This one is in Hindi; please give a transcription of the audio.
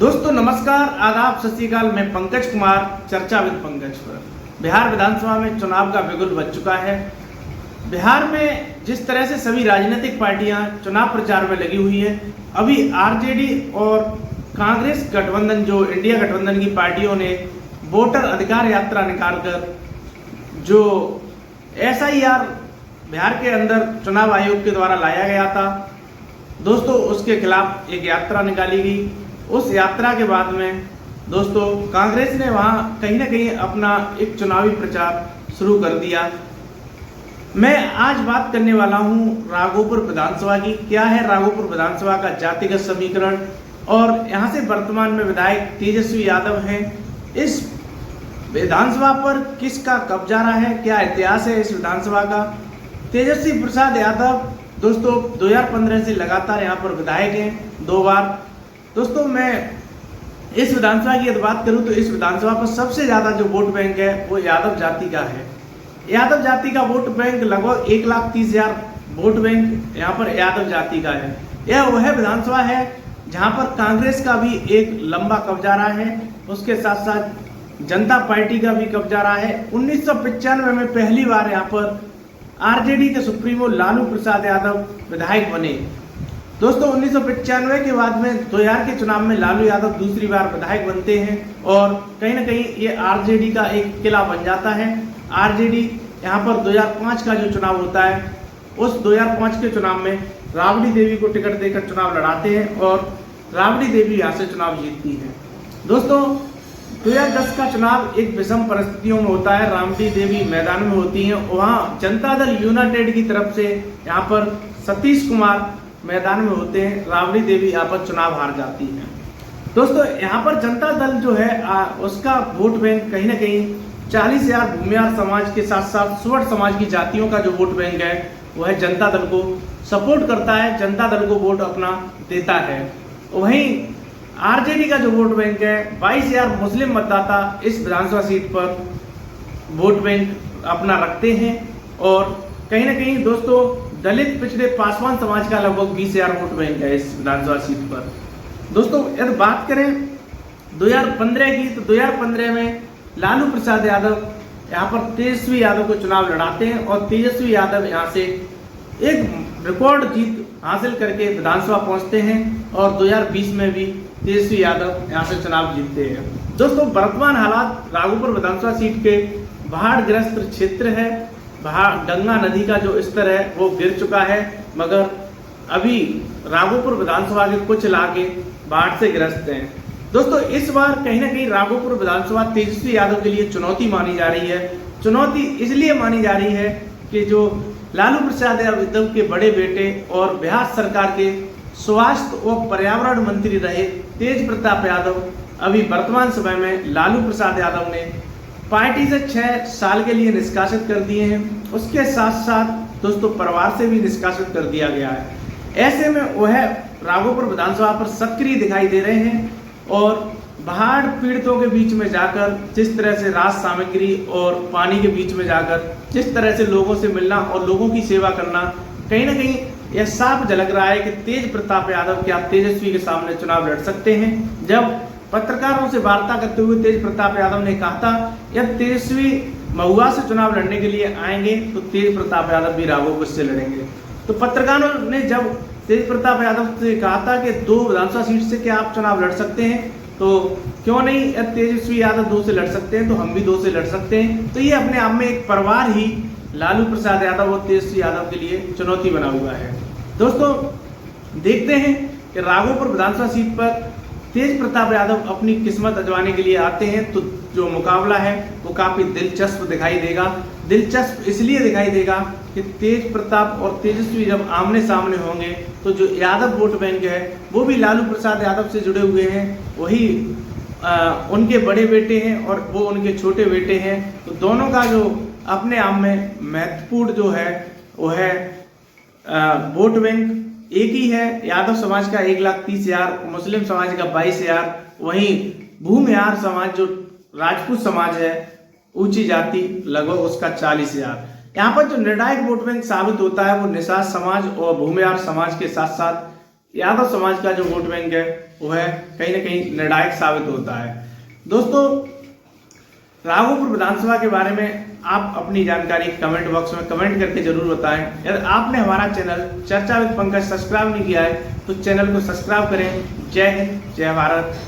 दोस्तों नमस्कार, आदाब, सत श्री अकाल। मैं पंकज कुमार, चर्चा विद पंकज पर। बिहार विधानसभा में चुनाव का बिगुल बज चुका है। बिहार में जिस तरह से सभी राजनीतिक पार्टियां चुनाव प्रचार में लगी हुई है, अभी आरजेडी और कांग्रेस गठबंधन, जो इंडिया गठबंधन की पार्टियों ने वोटर अधिकार यात्रा निकालकर जो एसआईआर बिहार के अंदर चुनाव आयोग के द्वारा लाया गया था दोस्तों, उसके खिलाफ एक यात्रा निकाली गई। उस यात्रा के बाद में दोस्तों कांग्रेस ने वहां कहीं ना कहीं अपना एक चुनावी प्रचार शुरू कर दिया। मैं आज बात करने वाला हूं राघोपुर विधानसभा की। क्या है राघोपुर विधानसभा का जातिगत समीकरण, और यहां से वर्तमान में विधायक तेजस्वी यादव हैं। इस विधानसभा पर किसका कब्जा रहा है, क्या इतिहास है इस विधानसभा का। तेजस्वी प्रसाद यादव दोस्तों 2015 से लगातार यहाँ पर विधायक हैं 2 बार। दोस्तों मैं इस विधानसभा की यदि बात करूं तो इस विधानसभा पर सबसे ज्यादा जो वोट बैंक है वो यादव जाति का है। यादव जाति का वोट बैंक लगभग 1,30,000 वोट बैंक यहाँ पर यादव जाति का है। यह वह विधानसभा है जहाँ पर कांग्रेस का भी एक लंबा कब्जा रहा है, उसके साथ साथ जनता पार्टी का भी कब्जा रहा है। 1995 में पहली बार यहाँ पर आरजेडी के सुप्रीमो लालू प्रसाद यादव विधायक बने। दोस्तों 1995 के बाद में 2000 के चुनाव में लालू यादव दूसरी बार विधायक बनते हैं और कहीं ना कहीं ये आरजेडी का एक किला बन जाता है। आरजेडी यहाँ पर 2005 का जो चुनाव होता है, उस 2005 के चुनाव में राबड़ी देवी को टिकट देकर चुनाव लड़ाते हैं और राबड़ी देवी यहाँ से चुनाव जीतती है। दोस्तों 2010 का चुनाव एक विषम परिस्थितियों में होता है, राबड़ी देवी मैदान में होती हैं। वहाँ जनता दल यूनाइटेड की तरफ से यहाँ पर सतीश कुमार मैदान में होते हैं, राबड़ी देवी यहाँ पर चुनाव हार जाती है। दोस्तों यहाँ पर जनता दल जो है उसका वोट बैंक कहीं ना कहीं 40,000 भूमिहार समाज के साथ साथ सुवर्ण समाज की जातियों का जो वोट बैंक है वह जनता दल को सपोर्ट करता है, जनता दल को वोट अपना देता है। वहीं आरजेडी का जो वोट बैंक है 22,000 मुस्लिम मतदाता इस विधानसभा सीट पर वोट बैंक अपना रखते हैं और कहीं ना कहीं दोस्तों दलित पिछड़े पासवान समाज का लगभग 20,000 वोट बैंक है इस विधानसभा सीट पर। दोस्तों यदि बात करें 2015 की, तो 2015 में लालू प्रसाद यादव यहाँ पर तेजस्वी यादव को चुनाव लड़ाते हैं और तेजस्वी यादव यहाँ से एक रिकॉर्ड जीत हासिल करके विधानसभा पहुंचते हैं और 2020 में भी तेजस्वी यादव यहाँ से चुनाव जीतते हैं। दोस्तों वर्तमान हालात राघोपुर विधानसभा सीट के बाढ़ग्रस्त क्षेत्र है। गंगा नदी का जो स्तर है वो गिर चुका है, मगर अभी राघोपुर विधानसभा के कुछ इलाके बाढ़ से ग्रस्त हैं। दोस्तों इस बार कहीं ना कहीं राघोपुर विधानसभा तेजस्वी यादव के लिए चुनौती मानी जा रही है। चुनौती इसलिए मानी जा रही है कि जो लालू प्रसाद यादव के बड़े बेटे और बिहार सरकार के स्वास्थ्य और पर्यावरण मंत्री रहे तेज प्रताप यादव अभी वर्तमान समय में लालू प्रसाद यादव ने पार्टी से 6 साल के लिए निष्कासित कर दिए हैं। उसके साथ साथ दोस्तों परिवार से भी निष्कासित कर दिया गया है। ऐसे में वह राघोपुर विधानसभा पर सक्रिय दिखाई दे रहे हैं और बाढ़ पीड़ितों के बीच में जाकर जिस तरह से राहत सामग्री और पानी के बीच में जाकर जिस तरह से लोगों से मिलना और लोगों की सेवा करना, कहीं ना कहीं यह साफ झलक रहा है कि तेज प्रताप यादव क्या तेजस्वी के सामने चुनाव लड़ सकते हैं। जब पत्रकारों से वार्ता करते हुए तेज प्रताप यादव ने कहा था यदि तेजस्वी महुआ से चुनाव लड़ने के लिए आएंगे तो तेज प्रताप यादव भी राघोपुर से लड़ेंगे। तो पत्रकारों ने जब तेज प्रताप यादव से कहा था कि 2 विधानसभा सीट से क्या आप चुनाव लड़ सकते हैं, तो क्यों नहीं तेजस्वी यादव 2 से लड़ सकते हैं तो हम भी 2 से लड़ सकते हैं। तो ये अपने आप में एक परिवार ही लालू प्रसाद यादव और तेजस्वी यादव के लिए चुनौती बना हुआ है। दोस्तों देखते हैं कि राघोपुर विधानसभा सीट पर तेज प्रताप यादव अपनी किस्मत आजमाने के लिए आते हैं तो जो मुकाबला है वो काफी दिलचस्प दिखाई देगा। दिलचस्प इसलिए दिखाई देगा कि तेज प्रताप और तेजस्वी जब आमने सामने होंगे तो जो यादव वोट बैंक है वो भी लालू प्रसाद यादव से जुड़े हुए हैं, वही उनके बड़े बेटे हैं और वो उनके छोटे बेटे हैं। तो दोनों का जो अपने आप में महत्वपूर्ण जो है वो है वोट बैंक एक ही है। यादव समाज का 1,30,000, मुस्लिम समाज का 22,000, वहीं भूमिहार समाज जो राजपूत समाज है ऊंची जाति लगभग उसका 40,000। यहाँ पर जो निर्णायक वोट बैंक साबित होता है वो निषाद समाज और भूमिहार समाज के साथ साथ यादव समाज का जो वोट बैंक है वो है कहीं ना कहीं निर्णायक साबित होता है। दोस्तों, राघोपुर विधानसभा के बारे में आप अपनी जानकारी कमेंट बॉक्स में कमेंट करके जरूर बताएं। यदि आपने हमारा चैनल चर्चा विद पंकज सब्सक्राइब नहीं किया है तो चैनल को सब्सक्राइब करें। जय हिंद, जय भारत।